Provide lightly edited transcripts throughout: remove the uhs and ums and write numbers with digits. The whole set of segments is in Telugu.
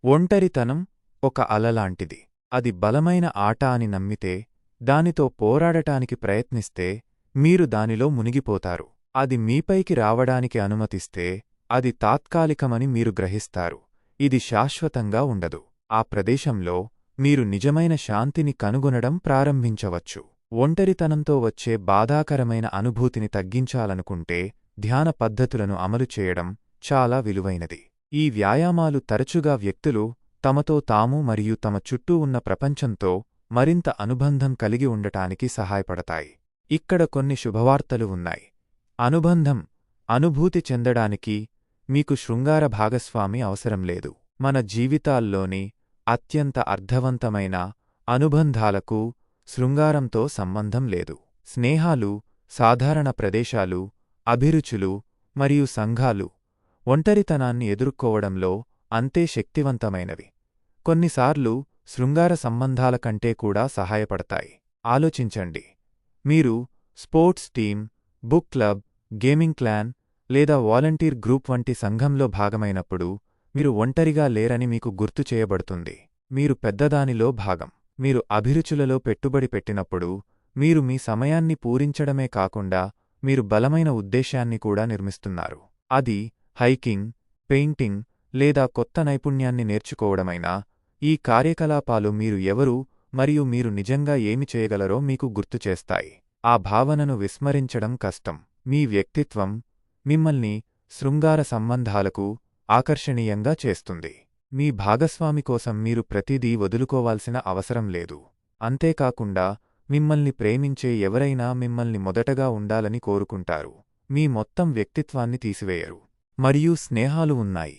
ఒంటరితనం ఒక అలలాంటిది. అది బలమైన ఆట అని నమ్మితే, దానితో పోరాడటానికి ప్రయత్నిస్తే మీరు దానిలో మునిగిపోతారు. అది మీపైకి రావడానికి అనుమతిస్తే అది తాత్కాలికమని మీరు గ్రహిస్తారు. ఇది శాశ్వతంగా ఉండదు. ఆ ప్రదేశంలో మీరు నిజమైన శాంతిని కనుగొనడం ప్రారంభించవచ్చు. ఒంటరితనంతో వచ్చే బాధాకరమైన అనుభూతిని తగ్గించాలనుకుంటే ధ్యాన పద్ధతులను అమలు చేయడం చాలా విలువైనది. ఈ వ్యాయామాలు తరచుగా వ్యక్తులు తమతో తాము మరియు తమ చుట్టూ ఉన్న ప్రపంచంతో మరింత అనుబంధం కలిగి ఉండటానికి సహాయపడతాయి. ఇక్కడ కొన్ని శుభవార్తలు ఉన్నాయి. అనుభూతి చెందడానికి మీకు శృంగార భాగస్వామి అవసరం లేదు. మన జీవితాల్లోని అత్యంత అర్థవంతమైన అనుబంధాలకు శృంగారంతో సంబంధం లేదు. స్నేహాలు, సాధారణ ప్రదేశాలు, అభిరుచులు మరియు సంఘాలు ఒంటరితనాన్ని ఎదుర్కోవడంలో అంతే శక్తివంతమైనవి. కొన్నిసార్లు శృంగార సంబంధాల కంటే కూడా సహాయపడతాయి. ఆలోచించండి, మీరు sports team, book club, gaming clan లేదా వాలంటీర్ గ్రూప్ వంటి సంఘంలో భాగమైనప్పుడు మీరు ఒంటరిగా లేరని మీకు గుర్తు చేయబడుతుంది. మీరు పెద్దదానిలో భాగం. మీరు అభిరుచులలో పెట్టుబడి పెట్టినప్పుడు మీరు మీ సమయాన్ని పూరించడమే కాకుండా మీరు బలమైన ఉద్దేశాన్ని కూడా నిర్మిస్తున్నారు. అది హైకింగ్, పెయింటింగ్ లేదా కొత్త నైపుణ్యాన్ని నేర్చుకోవడమైనా, ఈ కార్యకలాపాలు మీరు ఎవరు మరియు మీరు నిజంగా ఏమి చేయగలరో మీకు గుర్తుచేస్తాయి. ఆ భావనను విస్మరించడం కష్టం. మీ వ్యక్తిత్వం మిమ్మల్ని శృంగార సంబంధాలకు ఆకర్షణీయంగా చేస్తుంది. మీ భాగస్వామి కోసం మీరు ప్రతిదీ వదులుకోవాల్సిన అవసరం లేదు. అంతేకాకుండా మిమ్మల్ని ప్రేమించే ఎవరైనా మిమ్మల్ని మొదటగా ఉండాలని కోరుకుంటారు. మీ మొత్తం వ్యక్తిత్వాన్ని తీసివేయరు. మరియు స్నేహాలు ఉన్నాయి.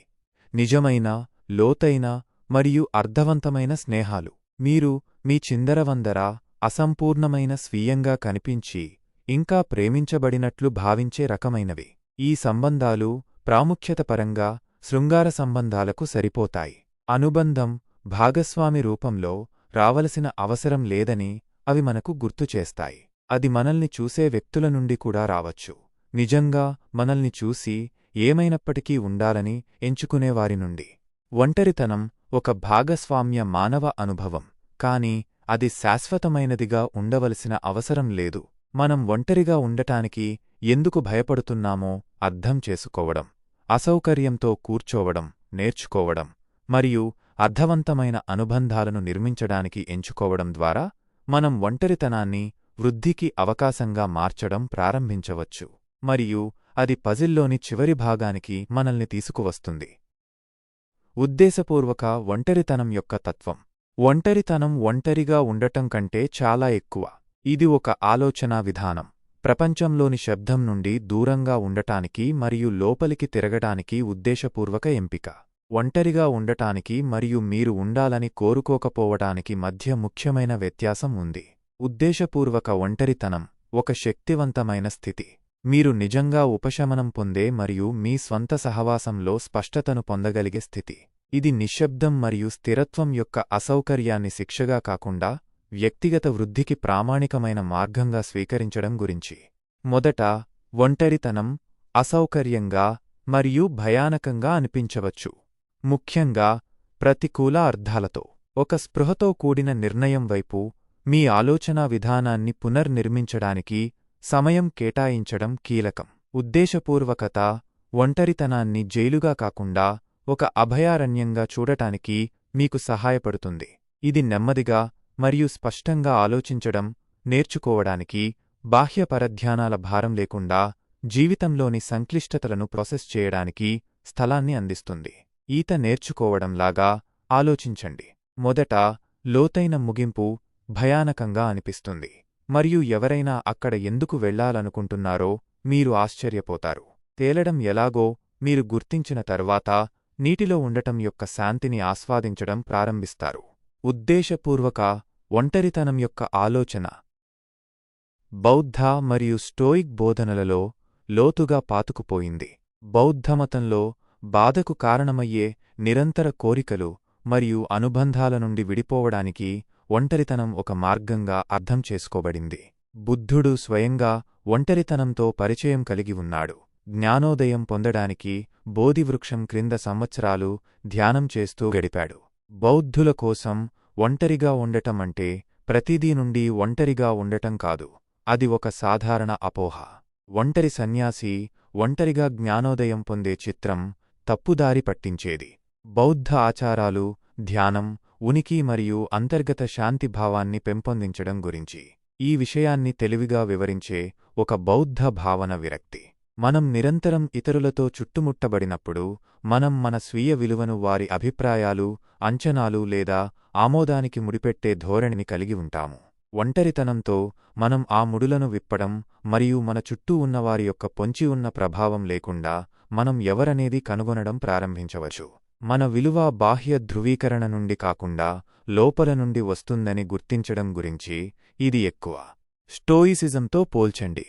నిజమైన, లోతైన మరియు అర్థవంతమైన స్నేహాలు. మీరు మీ చిందరవందర, అసంపూర్ణమైన స్వీయంగా కనిపించి ఇంకా ప్రేమించబడినట్లు భావించే రకమైనవి. ఈ సంబంధాలు ప్రాముఖ్యతపరంగా శృంగార సంబంధాలకు సరిపోతాయి. అనుబంధం భాగస్వామి రూపంలో రావలసిన అవసరం లేదని అవి మనకు గుర్తుచేస్తాయి. అది మనల్ని చూసే వ్యక్తుల నుండి కూడా రావచ్చు. నిజంగా మనల్ని చూసి ఏమైనప్పటికీ ఉండాలని ఎంచుకునేవారి నుండి. ఒంటరితనం ఒక భాగస్వామ్య మానవ అనుభవం, కాని అది శాశ్వతమైనదిగా ఉండవలసిన అవసరం లేదు. మనం ఒంటరిగా ఉండటానికి ఎందుకు భయపడుతున్నామో అర్థం చేసుకోవడం, అసౌకర్యంతో కూర్చోవడం నేర్చుకోవడం మరియు అర్థవంతమైన అనుబంధాలను నిర్మించడానికి ఎంచుకోవడం ద్వారా మనం ఒంటరితనాన్ని వృద్ధికి అవకాశంగా మార్చడం ప్రారంభించవచ్చు. మరియు అది పజిల్లోని చివరి భాగానికి మనల్ని తీసుకువస్తుంది. ఉద్దేశపూర్వక ఒంటరితనం యొక్క తత్వం. ఒంటరితనం ఒంటరిగా ఉండటం కంటే చాలా ఎక్కువ. ఇది ఒక ఆలోచనా విధానం. ప్రపంచంలోని శబ్దం నుండి దూరంగా ఉండటానికి మరియు లోపలికి తిరగటానికి ఉద్దేశపూర్వక ఎంపిక. ఒంటరిగా ఉండటానికి మరియు మీరు ఉండాలని కోరుకోకపోవటానికి మధ్య ముఖ్యమైన వ్యత్యాసం ఉంది. ఉద్దేశపూర్వక ఒంటరితనం ఒక శక్తివంతమైన స్థితి. మీరు నిజంగా ఉపశమనం పొందే మరియు మీ స్వంత సహవాసంలో స్పష్టతను పొందగలిగే స్థితి. ఇది నిశ్శబ్దం మరియు స్థిరత్వం యొక్క అసౌకర్యాన్ని శిక్షగా కాకుండా వ్యక్తిగత వృద్ధికి ప్రామాణికమైన మార్గంగా స్వీకరించడం గురించి. మొదట, ఒంటరితనం అసౌకర్యంగా మరియు భయానకంగా అనిపించవచ్చు, ముఖ్యంగా ప్రతికూల అర్థాలతో. ఒక స్పృహతో కూడిన నిర్ణయం వైపు మీ ఆలోచనా విధానాన్ని పునర్నిర్మించడానికి సమయం కేటాయించడం కీలకం. ఉద్దేశపూర్వకత ఒంటరితనాన్ని జైలుగా కాకుండా ఒక అభయారణ్యంగా చూడటానికి మీకు సహాయపడుతుంది. ఇది నెమ్మదిగా మరియు స్పష్టంగా ఆలోచించడం నేర్చుకోవడానికి, బాహ్య పరధ్యానాల భారం లేకుండా జీవితంలోని సంక్లిష్టతలను ప్రాసెస్ చేయడానికి స్థలాన్ని అందిస్తుంది. ఈత నేర్చుకోవడంలాగా ఆలోచించండి. మొదట లోతైన ముగింపు భయానకంగా అనిపిస్తుంది, మరియు ఎవరైనా అక్కడ ఎందుకు వెళ్లాలనుకుంటున్నారో మీరు ఆశ్చర్యపోతారు. తేలడం ఎలాగో మీరు గుర్తించిన తర్వాత నీటిలో ఉండటం యొక్క శాంతిని ఆస్వాదించడం ప్రారంభిస్తారు. ఉద్దేశపూర్వక ఒంటరితనం యొక్క ఆలోచన బౌద్ధ మరియు స్టోయిక్ బోధనలలో లోతుగా పాతుకుపోయింది. బౌద్ధమతంలో బాధకు కారణమయ్యే నిరంతర కోరికలు మరియు అనుబంధాల నుండి విడిపోవడానికి ఒంటరితనం ఒక మార్గంగా అర్థం చేసుకోబడింది. బుద్ధుడు స్వయంగా ఒంటరితనంతో పరిచయం కలిగి ఉన్నాడు, జ్ఞానోదయం పొందడానికి బోధివృక్షం క్రింద సంవత్సరాలు ధ్యానం చేస్తూ గడిపాడు. బౌద్ధుల కోసం ఒంటరిగా ఉండటం అంటే ప్రతిదీ నుండి ఒంటరిగా ఉండటం కాదు. అది ఒక సాధారణ అపోహ. ఒంటరి సన్యాసి ఒంటరిగా జ్ఞానోదయం పొందే చిత్రం తప్పుదారి పట్టించేది. బౌద్ధ ఆచారాలు, ధ్యానం, ఉనికి మరియు అంతర్గత శాంతిభావాన్ని పెంపొందించడం గురించి ఈ విషయాన్ని తెలివిగా వివరించే ఒక బౌద్ధ భావన విరక్తి. మనం నిరంతరం ఇతరులతో చుట్టుముట్టబడినప్పుడు మనం మన స్వీయ విలువను వారి అభిప్రాయాలు, అంచనాలు లేదా ఆమోదానికి ముడిపెట్టే ధోరణిని కలిగి ఉంటాము. ఒంటరితనంతో మనం ఆ ముడులను విప్పడం మరియు మన చుట్టూ ఉన్నవారి యొక్క పొంచి ఉన్న ప్రభావం లేకుండా మనం ఎవరనేది కనుగొనడం ప్రారంభించవచ్చు. మన విలువ బాహ్య ధృవీకరణ నుండి కాకుండా లోపల నుండి వస్తుందని గుర్తించడం గురించి ఇది ఎక్కువ. స్టోయిసిజంతో పోల్చండి.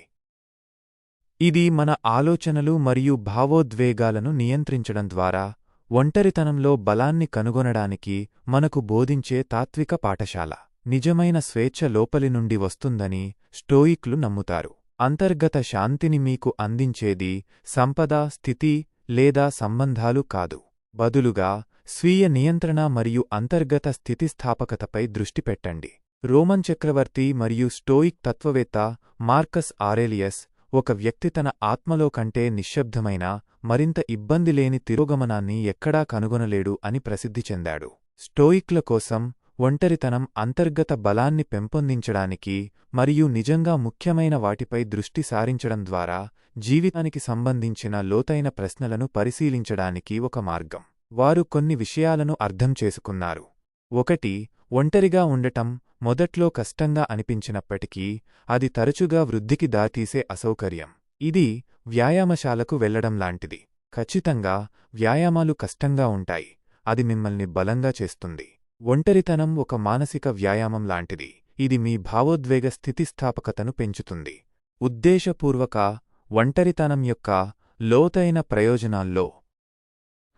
ఇది మన ఆలోచనలు మరియు భావోద్వేగాలను నియంత్రించడం ద్వారా ఒంటరితనంలో బలాన్ని కనుగొనడానికి మనకు బోధించే తాత్విక పాఠశాల. నిజమైన స్వేచ్ఛ లోపలి నుండి వస్తుందని స్టోయిక్లు నమ్ముతారు. అంతర్గత శాంతిని మీకు అందించేది సంపద, స్థితి లేదా సంబంధాలు కాదు. బదులుగా స్వీయ నియంత్రణ మరియు అంతర్గత స్థితిస్థాపకతపై దృష్టి పెట్టండి. రోమన్ చక్రవర్తి మరియు స్టోయిక్ తత్వవేత్త మార్కస్ ఆరేలియస్ ఒక వ్యక్తి తన ఆత్మలో కంటే నిశ్శబ్దమైన, మరింత ఇబ్బందిలేని తిరోగమనాన్ని ఎక్కడా కనుగొనలేడు అని ప్రసిద్ధి చెందాడు. స్టోయిక్ల కోసం ఒంటరితనం అంతర్గత బలాన్ని పెంపొందించడానికి మరియు నిజంగా ముఖ్యమైన వాటిపై దృష్టి సారించడం ద్వారా జీవితానికి సంబంధించిన లోతైన ప్రశ్నలను పరిశీలించడానికి ఒక మార్గం. వారు కొన్ని విషయాలను అర్థం చేసుకున్నారు. 1. ఒంటరిగా ఉండటం మొదట్లో కష్టంగా అనిపించినప్పటికీ అది తరచుగా వృద్ధికి దారితీసే అసౌకర్యం. ఇది వ్యాయామశాలకు వెళ్లడం లాంటిది. ఖచ్చితంగా వ్యాయామాలు కష్టంగా ఉంటాయి. అది మిమ్మల్ని బలంగా చేస్తుంది. ఒంటరితనం ఒక మానసిక వ్యాయామం లాంటిది. ఇది మీ భావోద్వేగ స్థితిస్థాపకతను పెంచుతుంది. ఉద్దేశపూర్వక ఒంటరితనం యొక్క లోతైన ప్రయోజనాల్లో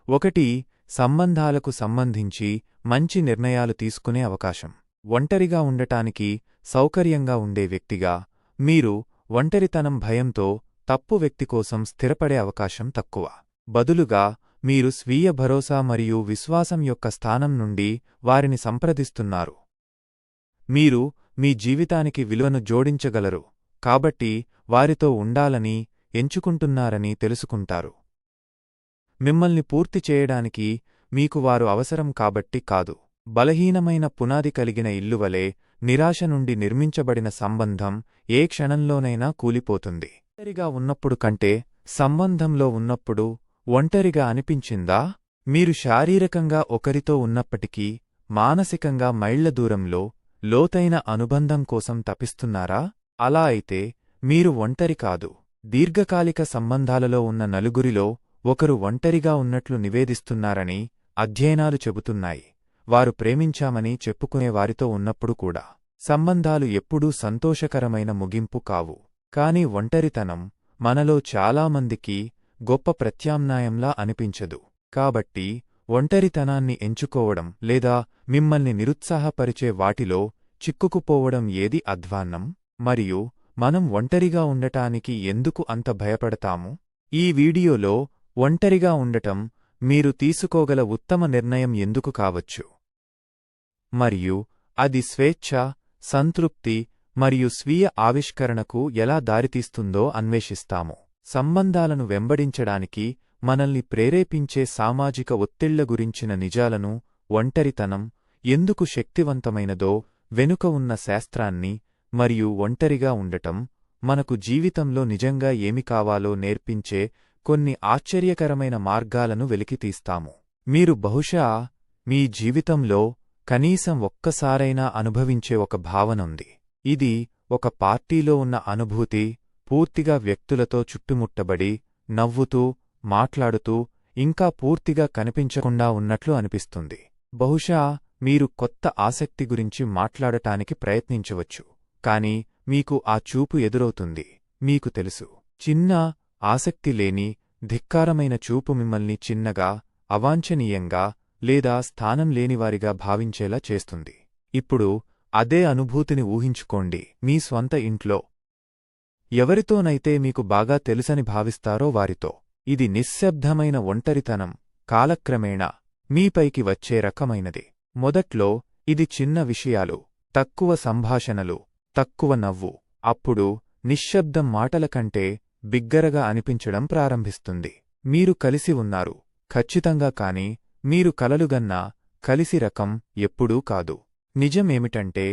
1. సంబంధాలకు సంబంధించి మంచి నిర్ణయాలు తీసుకునే అవకాశం. ఒంటరిగా ఉండటానికి సౌకర్యంగా ఉండే వ్యక్తిగా మీరు ఒంటరితనం భయంతో తప్పు వ్యక్తి కోసం స్థిరపడే అవకాశం తక్కువ. బదులుగా మీరు స్వీయ భరోసా మరియు విశ్వాసం యొక్క స్థానం నుండి వారిని సంప్రదిస్తున్నారు. మీరు మీ జీవితానికి విలువను జోడించగలరు కాబట్టి వారితో ఉండాలని ఎంచుకుంటున్నారని తెలుసుకుంటారు. మిమ్మల్ని పూర్తి చేయడానికి మీకు వారు అవసరం కాబట్టి కాదు. బలహీనమైన పునాది కలిగిన ఇల్లువలే నిరాశ నుండి నిర్మించబడిన సంబంధం ఏ క్షణంలోనైనా కూలిపోతుంది. ఒంటరిగా ఉన్నప్పుడు కంటే సంబంధంలో ఉన్నప్పుడు ఒంటరిగా అనిపించిందా? మీరు శారీరకంగా ఒకరితో ఉన్నప్పటికీ మానసికంగా మైళ్ల దూరంలో లోతైన అనుబంధం కోసం తపిస్తున్నారా? అలా అయితే మీరు ఒంటరి కాదు. దీర్ఘకాలిక సంబంధాలలో ఉన్న నలుగురిలో ఒకరు ఒంటరిగా ఉన్నట్లు నివేదిస్తున్నారని అధ్యయనాలు చెబుతున్నాయి. వారు ప్రేమించామని చెప్పుకునే వారితో ఉన్నప్పుడు కూడా. సంబంధాలు ఎప్పుడూ సంతోషకరమైన ముగింపు కావు. కాని ఒంటరితనం మనలో చాలామందికి గొప్ప ప్రత్యామ్నాయంలా అనిపించదు. కాబట్టి ఒంటరితనాన్ని ఎంచుకోవడం లేదా మిమ్మల్ని నిరుత్సాహపరిచే వాటిలో చిక్కుకుపోవడం ఏది అధ్వాన్నం? మరియు మనం ఒంటరిగా ఉండటానికి ఎందుకు అంత భయపడతాము? ఈ వీడియోలో ఒంటరిగా ఉండటం మీరు తీసుకోగల ఉత్తమ నిర్ణయం ఎందుకు కావచ్చు మరియు అది స్వేచ్ఛ, సంతృప్తి మరియు స్వీయ ఆవిష్కరణకు ఎలా దారితీస్తుందో అన్వేషిస్తాము. సంబంధాలను వెంబడించడానికి మనల్ని ప్రేరేపించే సామాజిక ఒత్తిళ్ల గురించిన నిజాలను, ఒంటరితనం ఎందుకు శక్తివంతమైనదో వెనుక ఉన్న శాస్త్రాన్ని మరియు ఒంటరిగా ఉండటం మనకు జీవితంలో నిజంగా ఏమి కావాలో నేర్పించే కొన్ని ఆశ్చర్యకరమైన మార్గాలను వెలికితీస్తాము. మీరు బహుశా మీ జీవితంలో కనీసం ఒక్కసారైనా అనుభవించే ఒక భావనుంది. ఇది ఒక పార్టీలో ఉన్న అనుభూతి, పూర్తిగా వ్యక్తులతో చుట్టుముట్టబడి, నవ్వుతూ, మాట్లాడుతూ, ఇంకా పూర్తిగా కనిపించకుండా ఉన్నట్లు అనిపిస్తుంది. బహుశా మీరు కొత్త ఆసక్తి గురించి మాట్లాడటానికి ప్రయత్నించవచ్చు, కాని మీకు ఆ చూపు ఎదురవుతుంది. మీకు తెలుసు, చిన్న, ఆసక్తి లేని, ధిక్కారమైన చూపు మిమ్మల్ని చిన్నగా, అవాంఛనీయంగా లేదా స్థానం లేనివారిగా భావించేలా చేస్తుంది. ఇప్పుడు అదే అనుభూతిని ఊహించుకోండి మీ స్వంత ఇంట్లో. ఎవరితోనైతే మీకు బాగా తెలుసని భావిస్తారో వారితో. ఇది నిశ్శబ్దమైన ఒంటరితనం కాలక్రమేణా మీపైకి వచ్చే రకమైనది. మొదట్లో ఇది చిన్న విషయాలు, తక్కువ సంభాషణలు, తక్కువ నవ్వు. అప్పుడు నిశ్శబ్దం మాటల కంటే బిగ్గరగా అనిపించడం ప్రారంభిస్తుంది. మీరు కలిసి ఉన్నారు ఖచ్చితంగా, కాని మీరు కలలుగన్నా కలిసి రకం ఎప్పుడూ కాదు. నిజమేమిటంటే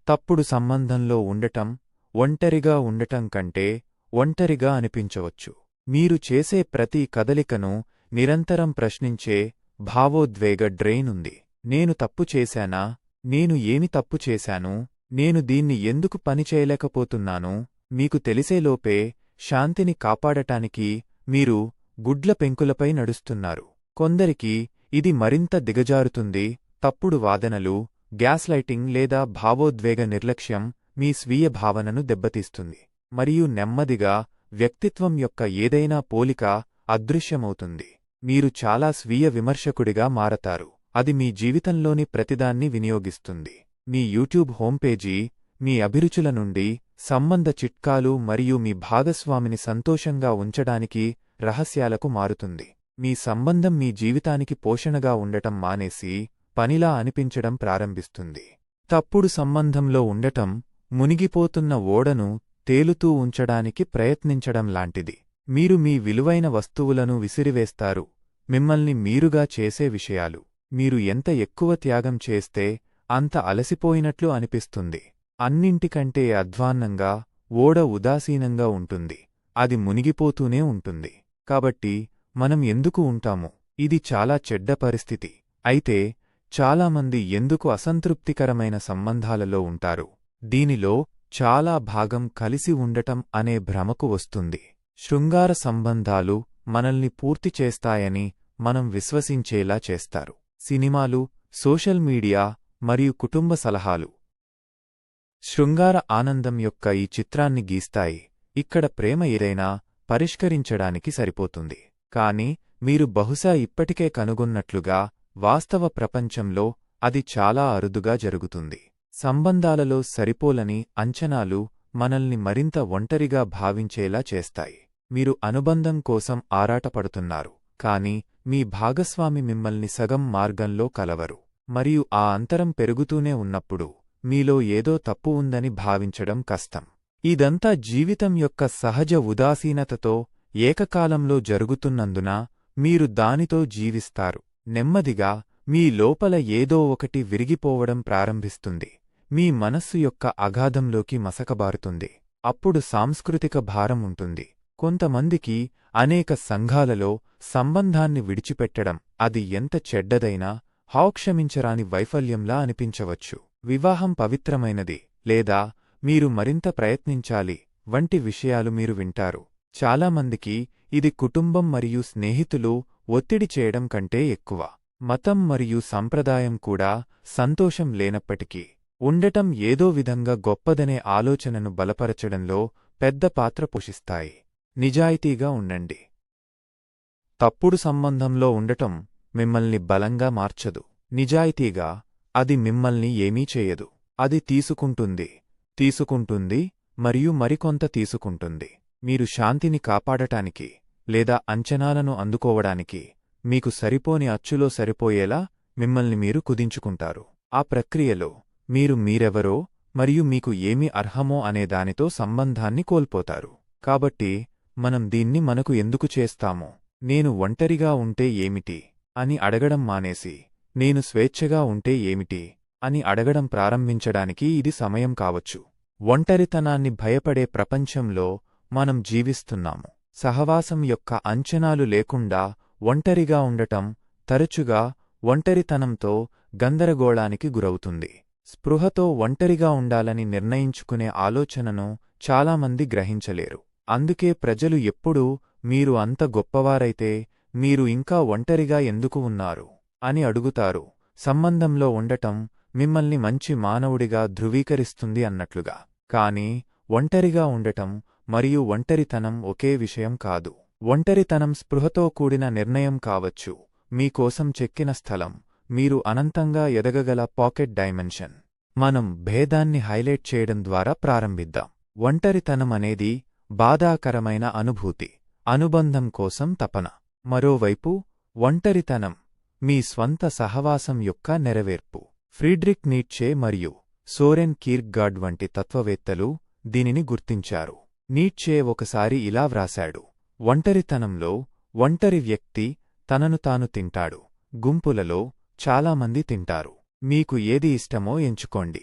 తప్పుడు సంబంధంలో ఉండటం ఒంటరిగా ఉండటం కంటే ఒంటరిగా అనిపించవచ్చు. మీరు చేసే ప్రతి కదలికను నిరంతరం ప్రశ్నించే భావోద్వేగ డ్రెయిన్ ఉంది. నేను తప్పు చేశానా? నేను ఏమి తప్పు చేశాను? నేను దీన్ని ఎందుకు పనిచేయలేకపోతున్నాను? మీకు తెలిసేలోపే శాంతిని కాపాడటానికి మీరు గుడ్ల పెంకులపై నడుస్తున్నారు. కొందరికి ఇది మరింత దిగజారుతుంది. తప్పుడు వాదనలు, గ్యాస్లైటింగ్ లేదా భావోద్వేగ నిర్లక్ష్యం మీ స్వీయ భావనను దెబ్బతీస్తుంది. మరియు నెమ్మదిగా వ్యక్తిత్వం యొక్క ఏదైనా పోలిక అదృశ్యమవుతుంది. మీరు చాలా స్వీయ విమర్శకుడిగా మారతారు. అది మీ జీవితంలోని ప్రతిదాన్ని వినియోగిస్తుంది. మీ యూట్యూబ్ హోంపేజీ మీ అభిరుచుల నుండి సంబంధ చిట్కాలు మరియు మీ భాగస్వామిని సంతోషంగా ఉంచడానికి రహస్యాలకు మారుతుంది. మీ సంబంధం మీ జీవితానికి పోషణగా ఉండటం మానేసి పనిలా అనిపించడం ప్రారంభిస్తుంది. తప్పుడు సంబంధంలో ఉండటం మునిగిపోతున్న ఓడను తేలుతూ ఉంచడానికి ప్రయత్నించడం లాంటిది. మీరు మీ విలువైన వస్తువులను విసిరివేస్తారు. మిమ్మల్ని మీరుగా చేసే విషయాలు. మీరు ఎంత ఎక్కువ త్యాగం చేస్తే అంత అలసిపోయినట్లు అనిపిస్తుంది. అన్నింటికంటే అధ్వాన్నంగా ఓడ ఉదాసీనంగా ఉంటుంది. అది మునిగిపోతూనే ఉంటుంది. కాబట్టి మనం ఎందుకు ఉంటాము? ఇది చాలా చెడ్డ పరిస్థితి. అయితే చాలామంది ఎందుకు అసంతృప్తికరమైన సంబంధాలలో ఉంటారు? దీనిలో చాలా భాగం కలిసి ఉండటం అనే భ్రమకు వస్తుంది. శృంగార సంబంధాలు మనల్ని పూర్తి చేస్తాయని మనం విశ్వసించేలా చేస్తారు. సినిమాలు, సోషల్ మీడియా మరియు కుటుంబ సలహాలు శృంగార ఆనందం యొక్క ఈ చిత్రాన్ని గీస్తాయి. ఇక్కడ ప్రేమ ఏదైనా పరిష్కరించడానికి సరిపోతుంది. కాని మీరు బహుశా ఇప్పటికే కనుగొన్నట్లుగా వాస్తవ ప్రపంచంలో అది చాలా అరుదుగా జరుగుతుంది. సంబంధాలలో సరిపోలని అంచనాలు మనల్ని మరింత ఒంటరిగా భావించేలా చేస్తాయి. మీరు అనుబంధం కోసం ఆరాటపడుతున్నారు, కాని మీ భాగస్వామి మిమ్మల్ని సగం మార్గంలో కలవరు. మరియు ఆ అంతరం పెరుగుతూనే ఉన్నప్పుడు మీలో ఏదో తప్పు ఉందని భావించడం కష్టం. ఇదంతా జీవితం యొక్క సహజ ఉదాసీనతతో ఏకకాలంలో జరుగుతున్నందున మీరు దానితో జీవిస్తారు. నెమ్మదిగా మీ లోపల ఏదో ఒకటి విరిగిపోవడం ప్రారంభిస్తుంది. మీ మనస్సు యొక్క అగాధంలోకి మసకబారుతుంది. అప్పుడు సాంస్కృతిక భారం ఉంటుంది. కొంతమందికి అనేక సంఘాలలో సంబంధాన్ని విడిచిపెట్టడం అది ఎంత చెడ్డదైనా క్షమించరాని వైఫల్యంలా అనిపించవచ్చు. వివాహం పవిత్రమైనది లేదా మీరు మరింత ప్రయత్నించాలి వంటి విషయాలు మీరు వింటారు. చాలామందికి ఇది కుటుంబం మరియు స్నేహితులు ఒత్తిడి చేయడం కంటే ఎక్కువ. మతం మరియు సంప్రదాయం కూడా సంతోషం లేనప్పటికీ ఉండటం ఏదో విధంగా గొప్పదనే ఆలోచనను బలపరచడంలో పెద్ద పాత్ర పోషిస్తాయి. నిజాయితీగా ఉండండి. తప్పుడు సంబంధంలో ఉండటం మిమ్మల్ని బలంగా మార్చదు. నిజాయితీగా అది మిమ్మల్ని ఏమీ చేయదు. అది తీసుకుంటుంది మరియు మరికొంత తీసుకుంటుంది. మీరు శాంతిని కాపాడటానికి లేదా అంచనాలను అందుకోవడానికి మీకు సరిపోని అచ్చులో సరిపోయేలా మిమ్మల్ని మీరు కుదించుకుంటారు. ఆ ప్రక్రియలో మీరు మీరెవరో మరియు మీకు ఏమి అర్హమో అనే దానితో సంబంధాన్ని కోల్పోతారు. కాబట్టి మనం దీన్ని మనకు ఎందుకు చేస్తామో, నేను ఒంటరిగా ఉంటే ఏమిటి అని అడగడం మానేసి నేను స్వేచ్ఛగా ఉంటే ఏమిటి అని అడగడం ప్రారంభించడానికి ఇది సమయం కావచ్చు. ఒంటరితనాన్ని భయపడే ప్రపంచంలో మనం జీవిస్తున్నాము. సహవాసం యొక్క అంచనాలు లేకుండా ఒంటరిగా ఉండటం తరచుగా ఒంటరితనంతో గందరగోళానికి గురవుతుంది. స్పృహతో ఒంటరిగా ఉండాలని నిర్ణయించుకునే ఆలోచనను చాలామంది గ్రహించలేరు. అందుకే ప్రజలు ఎప్పుడూ మీరు అంత గొప్పవారైతే మీరు ఇంకా ఒంటరిగా ఎందుకు ఉన్నారు అని అడుగుతారు. సంబంధంలో ఉండటం మిమ్మల్ని మంచి మానవుడిగా ధృవీకరిస్తుంది అన్నట్లుగా. కాని ఒంటరిగా ఉండటం మరియు ఒంటరితనం ఒకే విషయం కాదు. ఒంటరితనం స్పృహతో కూడిన నిర్ణయం కావచ్చు, మీకోసం చెక్కిన స్థలం, మీరు అనంతంగా ఎదగగల పాకెట్ డైమెన్షన్. మనం భేదాన్ని హైలైట్ చేయడం ద్వారా ప్రారంభిద్దాం. ఒంటరితనం అనేది బాధాకరమైన అనుభూతి, అనుబంధం కోసం తపన. మరోవైపు ఒంటరితనం, మీ స్వంత సహవాసం యొక్క నెరవేర్పు. ఫ్రీడ్రిక్ నీట్షే మరియు సోరెన్ కీర్క్గార్డ్ వంటి తత్వవేత్తలు దీనిని గుర్తించారు. నీట్షే ఒకసారి ఇలా వ్రాశాడు: ఒంటరితనంలో ఒంటరి వ్యక్తి తనను తాను తింటాడు, గుంపులలో చాలామంది తింటారు. మీకు ఏది ఇష్టమో ఎంచుకోండి.